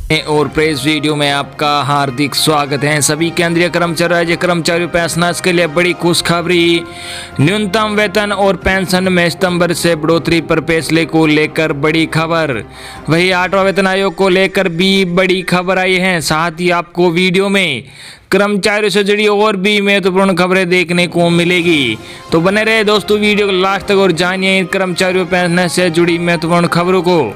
और press video में आपका हार्दिक स्वागत है। सभी केंद्रीय कर्मचारी राज्य कर्मचारियों पेंशनर्स के लिए बड़ी खुशखबरी। न्यूनतम वेतन और पेंशन में सितंबर से बढ़ोतरी पर फैसले को लेकर बड़ी खबर। वही 8वां वेतन आयोग को लेकर भी बड़ी खबर आई है। साथ ही आपको वीडियो में कर्मचारियों से जुड़ी और भी महत्वपूर्ण खबरें देखने को मिलेगी, तो बने रहे दोस्तों वीडियो को लास्ट तक और जानिए कर्मचारियों पेंशन से जुड़ी महत्वपूर्ण खबरों को।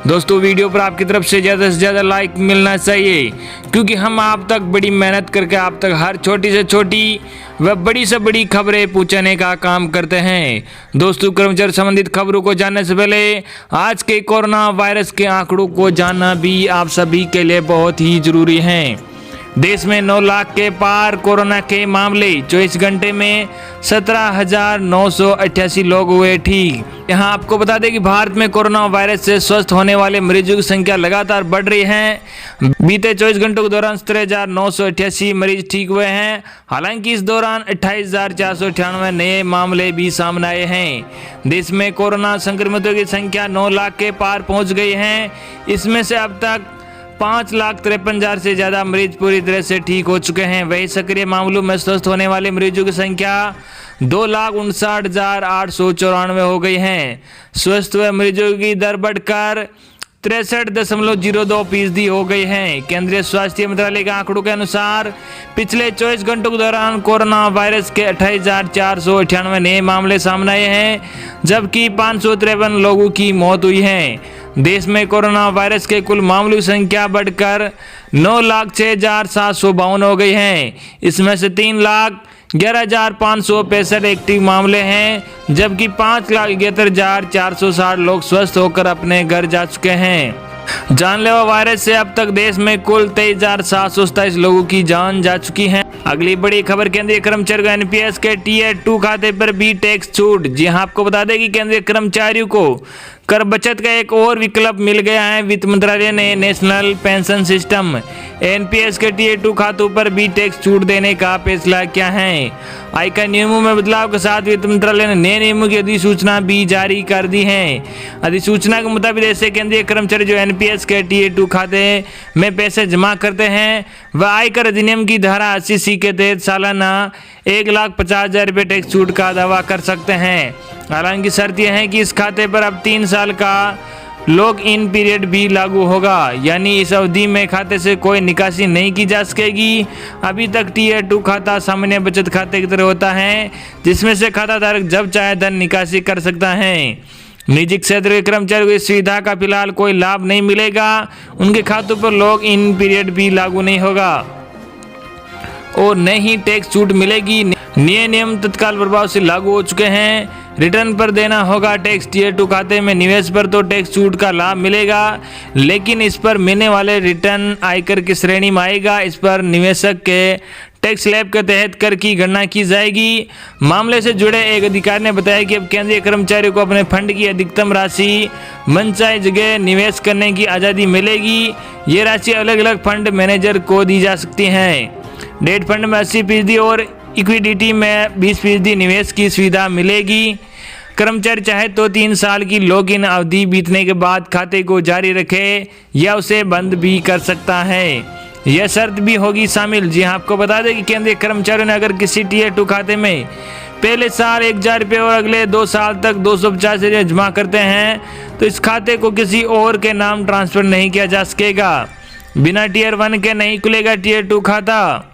दोस्तों वीडियो पर आपकी तरफ से ज़्यादा लाइक मिलना चाहिए, क्योंकि हम आप तक बड़ी मेहनत करके आप तक हर छोटी से छोटी व बड़ी से बड़ी खबरें पहुंचाने का काम करते हैं। दोस्तों कर्मचारी संबंधित खबरों को जानने से पहले आज के कोरोना वायरस के आंकड़ों को जानना भी आप सभी के लिए बहुत ही जरूरी है। देश में 9 लाख के पार कोरोना के मामले, 24 घंटे में 17,988 लोग हुए ठीक। यहाँ आपको बता दें कि भारत में कोरोना वायरस से स्वस्थ होने वाले मरीजों की संख्या लगातार बढ़ रही है। बीते 24 घंटों के दौरान 17,988 मरीज ठीक हुए हैं। हालांकि इस दौरान 28,498 नए मामले भी सामने आए हैं। देश में कोरोना संक्रमितों की संख्या 9 लाख के पार पहुँच गई है। इसमें से अब तक 5,53,000 से ज्यादा मरीज पूरी तरह से ठीक हो चुके हैं। वही सक्रिय मामलों में स्वस्थ होने वाले मरीजों की संख्या 2,59,894 हो गई है। स्वस्थ हुए मरीजों की दर बढ़कर 63.02% हो गई है। केंद्रीय स्वास्थ्य मंत्रालय के आंकड़ों के अनुसार पिछले 24 घंटों के दौरान कोरोना वायरस के 28,498 नए मामले सामने आए हैं, जबकि 553 लोगों की मौत हुई है। देश में कोरोना वायरस के कुल मामलों की संख्या बढ़कर 9,06,752 हो गई है। इसमें से 3,11,565 एक्टिव मामले हैं, जबकि 5,71,460 लोग स्वस्थ होकर अपने घर जा चुके हैं। जानलेवा वायरस से अब तक देश में कुल 23,727 लोगों की जान जा चुकी है। अगली बड़ी खबर, केंद्रीय कर्मचारियों को एनपीएस के टियर 2 खाते पर भी टैक्स छूट। जी हां, आपको बता दें कि केंद्रीय कर्मचारियों को कर बचत का एक और विकल्प मिल गया है। वित्त मंत्रालय ने नेशनल पेंशन सिस्टम एनपीएस के टियर 2 खातों पर भी टैक्स छूट देने का फैसला किया है। आयकर नियमों में बदलाव के साथ वित्त मंत्रालय ने नए नियमों की अधिसूचना भी जारी कर दी है। अधिसूचना के मुताबिक ऐसे केंद्रीय कर्मचारी जो एनपीएस के टियर 2 खाते में पैसे जमा करते हैं वह आयकर अधिनियम की धारा 80C के तहत सालाना 1,50,000 रुपये टैक्स छूट का दावा कर सकते हैं। हालांकि शर्त यह है कि इस खाते पर अब 3 साल का लॉक इन पीरियड भी लागू होगा, यानी इस अवधि में खाते से कोई निकासी नहीं की जा सकेगी। अभी तक टियर 2 खाता सामान्य बचत खाते की तरह होता है, जिसमें से खाता धारक जब चाहे धन निकासी कर सकता है। निजी क्षेत्र के कर्मचारियों को इस सुविधा का फिलहाल कोई लाभ नहीं मिलेगा। उनके खातों पर लॉक इन पीरियड भी लागू नहीं होगा और न ही टैक्स छूट मिलेगी। नए नियम तत्काल प्रभाव से लागू हो चुके हैं। रिटर्न पर देना होगा टैक्स। टियर 2 खाते में निवेश पर तो टैक्स छूट का लाभ मिलेगा, लेकिन इस पर मिलने वाले रिटर्न आयकर की श्रेणी में आएगा। इस पर निवेशक के टैक्स स्लैब के तहत कर की गणना की जाएगी। मामले से जुड़े एक अधिकारी ने बताया कि अब केंद्रीय कर्मचारियों को अपने फंड की अधिकतम राशि मनचाही जगह निवेश करने की आज़ादी मिलेगी। ये राशि अलग अलग फंड मैनेजर को दी जा सकती है। डेट फंड में 80% और इक्विटी में 20% निवेश की सुविधा मिलेगी। कर्मचारी चाहे तो 3 साल की लॉक इन अवधि बीतने के बाद खाते को जारी रखे या उसे बंद भी कर सकता है। यह शर्त भी होगी शामिल। जी हाँ, आपको बता दें कि केंद्रीय कर्मचारियों ने अगर किसी टियर 2 खाते में पहले साल 1,000 रुपये और अगले 2 साल तक 250 रुपये जमा करते हैं तो इस खाते को किसी और के नाम ट्रांसफर नहीं किया जा सकेगा। बिना टियर 1 के नहीं खुलेगा टियर 2 खाता।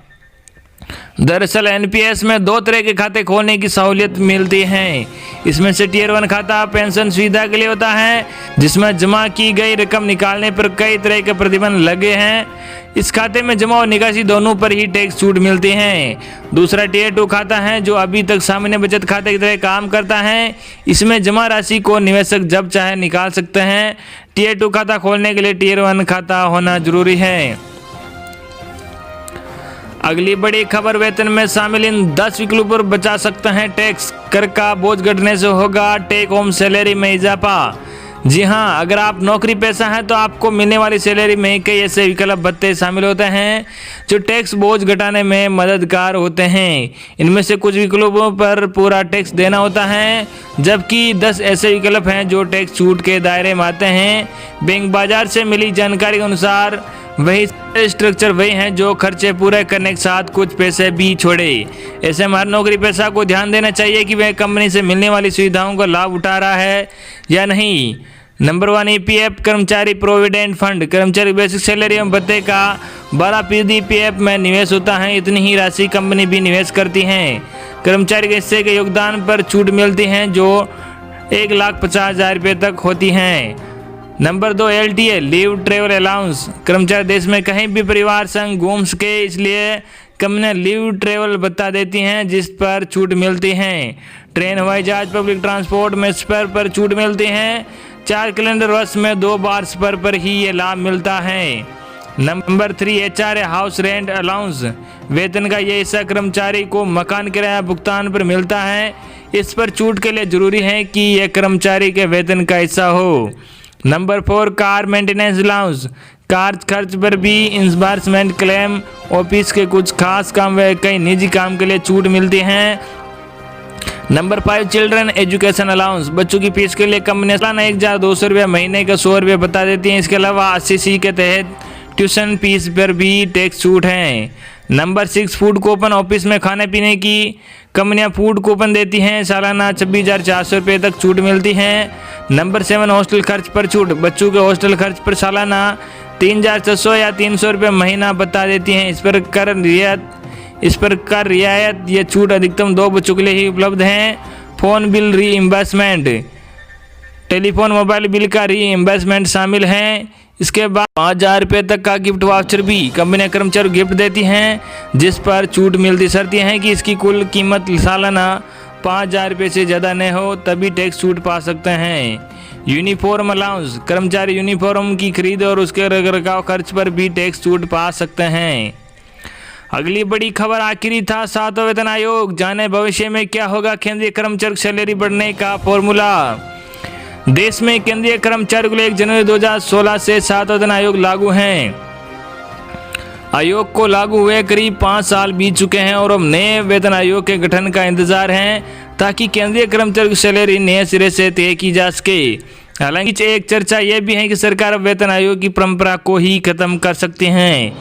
दरअसल एनपीएस में 2 तरह के खाते खोलने की सहूलियत मिलती है। इसमें से टियर 1 खाता पेंशन सुविधा के लिए होता है, जिसमें जमा की गई रकम निकालने पर कई तरह के प्रतिबंध लगे हैं। इस खाते में जमा और निकासी दोनों पर ही टैक्स छूट मिलती है। दूसरा टियर 2 खाता है, जो अभी तक सामान्य बचत खाते की तरह काम करता है। इसमें जमा राशि को निवेशक जब चाहे निकाल सकते हैं। टियर 2 खाता खोलने के लिए टियर 1 खाता होना जरूरी है। अगली बड़ी खबर, वेतन में शामिल इन 10 विकल्पों पर बचा सकते हैं टैक्स। कर का बोझ घटने से होगा टेक होम सैलरी में इजाफा। जी हाँ, अगर आप नौकरी पेशा हैं तो आपको मिलने वाली सैलरी में कई ऐसे विकल्प भत्ते शामिल होते हैं जो टैक्स बोझ घटाने में मददगार होते हैं। इनमें से कुछ विकल्पों पर पूरा टैक्स देना होता है, जबकि 10 ऐसे विकल्प हैं जो टैक्स छूट के दायरे में आते हैं। बैंक बाजार से मिली जानकारी के अनुसार वही स्ट्रक्चर वही हैं जो खर्चे पूरे करने के साथ कुछ पैसे भी छोड़े। ऐसे में हर नौकरी पेशा को ध्यान देना चाहिए कि वह कंपनी से मिलने वाली सुविधाओं का लाभ उठा रहा है या नहीं। नंबर 1, ईपीएफ कर्मचारी प्रोविडेंट फंड। कर्मचारी बेसिक सैलरी एवं भत्ते का 12% ईपीएफ में निवेश होता है। इतनी ही राशि कंपनी भी निवेश करती है। कर्मचारी के हिस्से के योगदान पर छूट मिलती है जो 1,50,000 रुपये तक होती हैं। Number 2, LTA leave travel allowance. कर्मचारी देश में कहीं भी परिवार संग घूम सके, इसलिए कंपनियां लीव ट्रेवल भत्ता देती हैं जिस पर छूट मिलती है। ट्रेन, हवाई जहाज, पब्लिक ट्रांसपोर्ट में स्पर पर छूट मिलती है। 4 कैलेंडर वर्ष में 2 बार स्पर पर ही ये लाभ मिलता है। Number 3, HRA house rent allowance. वेतन का ये हिस्सा कर्मचारी को मकान किराया भुगतान पर मिलता है। इस पर छूट के लिए जरूरी है कि यह कर्मचारी के वेतन का हिस्सा हो। Number 4, car maintenance allowance. Car खर्च पर भी इंबर्समेंट क्लेम, ऑफिस के कुछ खास काम व कई निजी काम के लिए छूट मिलती हैं। Number 5, children education allowance. बच्चों की फीस के लिए कंपनी सालाना 1,200 रुपये, महीने का 100 रुपये बता देती हैं। इसके अलावा 80C के तहत ट्यूशन फीस पर भी टैक्स छूट है। Number 6, food coupon. ऑफिस में खाने पीने की कंपनियां फूड कूपन देती हैं। सालाना 26,400 रुपये तक छूट मिलती है। नंबर 7, हॉस्टल खर्च पर छूट। बच्चों के हॉस्टल खर्च पर सालाना 3,600 या 300 रुपये महीना बता देती हैं। इस पर कर रियायत ये छूट अधिकतम 2 बच्चों के लिए ही उपलब्ध हैं। Phone bill reimbursement. Telephone mobile bill का रीइंबर्समेंट शामिल है। इसके बाद 5,000 रुपये तक का गिफ्ट वाउचर भी कंपनियां कर्मचारी को गिफ्ट देती हैं जिस पर छूट मिलती। शर्त यह है कि इसकी कुल कीमत सालाना 5,000 रुपये से ज़्यादा न हो, तभी टैक्स छूट पा सकते हैं। Uniform allowance. कर्मचारी यूनिफॉर्म की खरीद और उसके रखरखाव खर्च पर भी टैक्स छूट पा सकते हैं। अगली बड़ी खबर आखिरी था 7वां वेतन आयोग। जाने भविष्य में क्या होगा केंद्रीय कर्मचारी सैलरी बढ़ने का फॉर्मूला। देश में केंद्रीय कर्मचारियों के लिए 1 जनवरी 2016 से 7वां वेतन आयोग लागू है। आयोग को लागू हुए करीब 5 साल बीत चुके हैं और अब नए वेतन आयोग के गठन का इंतजार है ताकि केंद्रीय कर्मचारी की सैलरी नए सिरे से तय की जा सके। हालांकि एक चर्चा यह भी है कि सरकार अब वेतन आयोग की परंपरा को ही खत्म कर सकती है।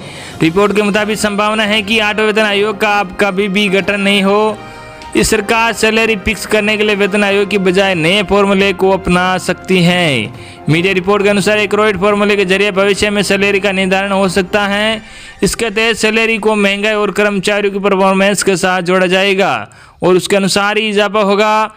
रिपोर्ट के मुताबिक संभावना है कि 8वें वेतन आयोग का अब कभी भी गठन नहीं हो। इस सरकार सैलरी फिक्स करने के लिए वेतन आयोग की बजाय नए फॉर्मूले को अपना सकती है। मीडिया रिपोर्ट के अनुसार एक रोइड फॉर्मूले के जरिए भविष्य में सैलरी का निर्धारण हो सकता है। इसके तहत सैलरी को महंगाई और कर्मचारियों की परफॉर्मेंस के साथ जोड़ा जाएगा और उसके अनुसार ही इजाफा होगा।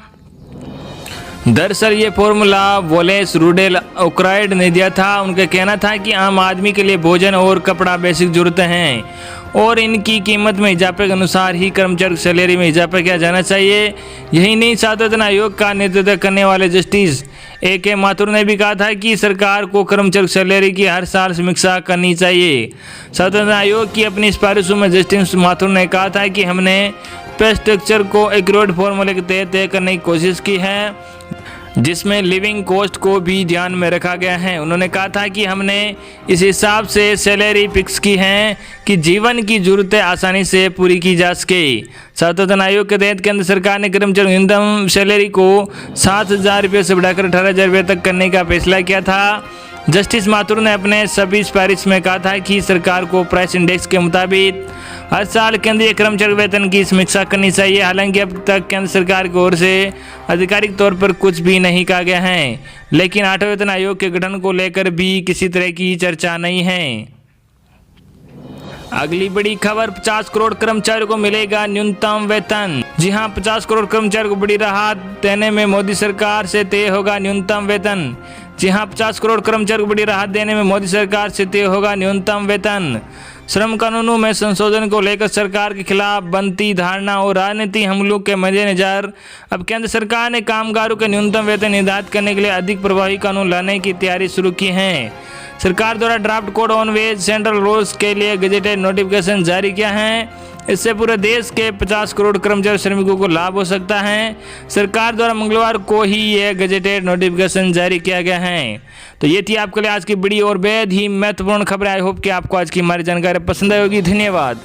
दरअसल ये फॉर्मूला वोलेस रूडेल ओक्राइड ने दिया था। उनका कहना था कि आम आदमी के लिए भोजन और कपड़ा बेसिक जरूरतें हैं और इनकी कीमत में इजाफे के अनुसार ही कर्मचारी सैलरी में इजाफा किया जाना चाहिए। यही नहीं, 7वें वेतन आयोग का नेतृत्व करने वाले जस्टिस A.K. माथुर ने भी कहा था कि सरकार को कर्मचारी सैलरी की हर साल समीक्षा करनी चाहिए। 7वें वेतन आयोग की अपनी सिफारिशों में जस्टिस माथुर ने कहा था कि हमने पे स्ट्रक्चर को एक रोड फॉर्मूले के तहत तय करने की कोशिश की है जिसमें लिविंग कॉस्ट को भी ध्यान में रखा गया है। उन्होंने कहा था कि हमने इस हिसाब से सैलरी फिक्स की है कि जीवन की जरूरतें आसानी से पूरी की जा सके। 7वें वेतन आयोग के तहत केंद्र सरकार ने कर्मचारी न्यूनतम सैलरी को 7,000 रुपये से बढ़ाकर 18,000 रुपये तक करने का फैसला किया था। जस्टिस माथुर ने अपने सभी सिफारिश में कहा था कि सरकार को प्राइस इंडेक्स के मुताबिक हर साल केंद्रीय कर्मचारी वेतन की समीक्षा करनी चाहिए। हालांकि अब तक केंद्र सरकार की ओर से आधिकारिक तौर पर कुछ भी नहीं कहा गया है, लेकिन 8वें वेतन आयोग के गठन को लेकर भी किसी तरह की चर्चा नहीं है। अगली बड़ी खबर, 50 करोड़ कर्मचारियों को मिलेगा न्यूनतम वेतन। जी हां, 50 करोड़ कर्मचारियों को बड़ी राहत देने में मोदी सरकार से तय होगा न्यूनतम वेतन। जी हां, 50 करोड़ कर्मचारियों को बड़ी राहत देने में मोदी सरकार से तय होगा न्यूनतम वेतन। श्रम कानूनों में संशोधन को लेकर सरकार के खिलाफ बनती धारणा और राजनीतिक हमलों के मद्देनजर अब केंद्र सरकार ने कामगारों के न्यूनतम वेतन निर्धारित करने के लिए अधिक प्रभावी कानून लाने की तैयारी शुरू की है। सरकार द्वारा draft code on wage central rules के लिए गजेटेड नोटिफिकेशन जारी किया है। इससे पूरे देश के 50 करोड़ कर्मचारी श्रमिकों को लाभ हो सकता है। सरकार द्वारा मंगलवार को ही यह गजेटेड नोटिफिकेशन जारी किया गया है। तो ये थी आपके लिए आज की बड़ी और बेहद ही महत्वपूर्ण खबर। आई होप कि आपको आज की हमारी जानकारी पसंद आई होगी। धन्यवाद।